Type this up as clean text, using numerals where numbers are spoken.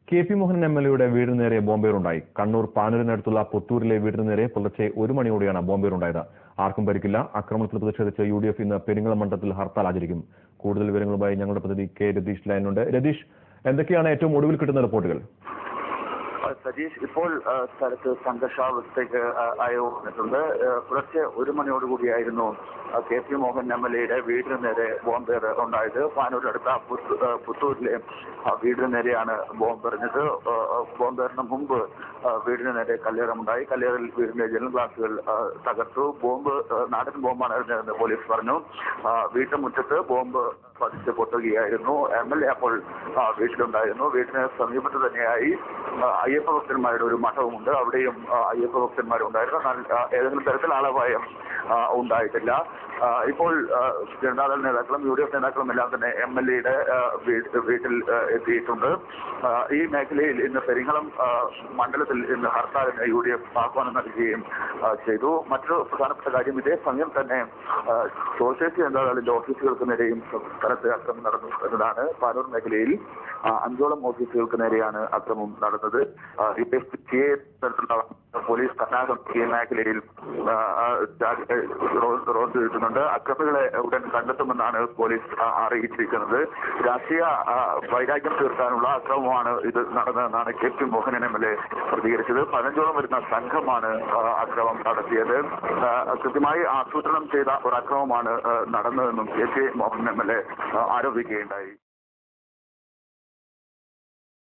K P. Mohanan എം.എൽ.എയുടെ വീടിന് നേരെ ബോംബേറുണ്ടായി. കണ്ണൂർ പാനൂരിനടുത്തുള്ള പുത്തൂരിലെ വീടിന് നേരെ പുലർച്ചെ 1 മണിയോടെയാണ് ബോംബേറുണ്ടായത്. ആർക്കും പരിക്കില്ല. ആക്രമണത്തിൽ പ്രതിഷേധിച്ച് UDF ഇന്ന് പെരിങ്ങളം മണ്ഡലത്തിൽ ഹർത്താൽ ആചരിക്കും. കൂടുതൽ വിവരങ്ങളുമായി ഞങ്ങളുടെ പ്രതിനിധി കെ. രതീഷ് ലൈനുണ്ട്. രതീഷ്, എന്തൊക്കെയാണ് ഏറ്റവും ഒടുവിൽ കിട്ടുന്ന റിപ്പോർട്ടുകൾ? സതീഷ്, ഇപ്പോൾ സ്ഥലത്ത് സംഘർഷാവസ്ഥയ്ക്ക് അയവ് വന്നിട്ടുണ്ട്. പുലർച്ചെ 1 മണിയോടുകൂടിയായിരുന്നു കെ.പി. മോഹൻ എം.എൽ.എയുടെ വീടിന് നേരെ ബോംബേർ ഉണ്ടായത്. പാനൂരിനടുത്ത പുത്തൂരിലെ വീടിന് നേരെയാണ് ബോംബെറിഞ്ഞത്. ബോംബേറിന് മുമ്പ് വീടിന് നേരെ കല്ലേറുണ്ടായി. കല്ലേറിൽ വീടിന്റെ ജനൽ ഗ്ലാസുകൾ തകർത്തു. ബോംബ് നാടൻ ബോംബാണ് എറിഞ്ഞതെന്ന് പോലീസ് പറഞ്ഞു. വീട്ടുമുറ്റത്ത് ബോംബ് പതിച്ച് പൊട്ടുകയായിരുന്നു. എം.എൽ.എ അപ്പോൾ വീട്ടിലുണ്ടായിരുന്നു. വീടിന് സമീപത്ത് തന്നെയായി അയ്യപ്പ ഭക്തന്മാരുടെ ഒരു മഠവുമുണ്ട്. അവിടെയും അയ്യപ്പ ഭക്തന്മാരുണ്ടായിരുന്നു. എന്നാൽ ഏതെങ്കിലും തരത്തിൽ ആളപായം ഉണ്ടായിട്ടില്ല. ഇപ്പോൾ ജനതാദൾ നേതാക്കളും UDF നേതാക്കളും എല്ലാം തന്നെ എം.എൽ.എയുടെ വീട്ടിൽ എത്തിയിട്ടുണ്ട്. ഈ മേഖലയിൽ ഇന്ന് പെരിങ്ങളം മണ്ഡലത്തിൽ ഇന്ന് ഹർത്താലിന് UDF ആഹ്വാനം നൽകുകയും ചെയ്തു. മറ്റൊരു പ്രധാനപ്പെട്ട കാര്യം, ഇതേ സമയം തന്നെ സോഷ്യലിസ്റ്റ് ജനതാദളിന്റെ ഓഫീസുകൾക്ക് നേരെയും സ്ഥലത്ത് അക്രമം നടന്നു എന്നതാണ്. പാനൂർ മേഖലയിൽ 5ഓളം ഓഫീസുകൾക്ക് നേരെയാണ് അക്രമം നടന്നത്. പോലീസ് കർണാടക ഈ മേഖലയിൽ റോഡ് എഴുതുന്നുണ്ട്. അക്രമികളെ ഉടൻ കണ്ടെത്തുമെന്നാണ് പോലീസ് അറിയിച്ചിരിക്കുന്നത്. രാഷ്ട്രീയ വൈരാഗ്യം തീർക്കാനുള്ള അക്രമമാണ് ഇത് നടന്നതെന്നാണ് കെ.പി. മോഹനൻ എം.എൽ.എ പ്രതികരിച്ചത്. 15ഓളം വരുന്ന സംഘമാണ് അക്രമം നടത്തിയത്. കൃത്യമായി ആസൂത്രണം ചെയ്ത ഒരു അക്രമമാണ് നടന്നതെന്നും കെ.പി. മോഹനൻ എം.എൽ.എ ആരോപിക്കുകയുണ്ടായി.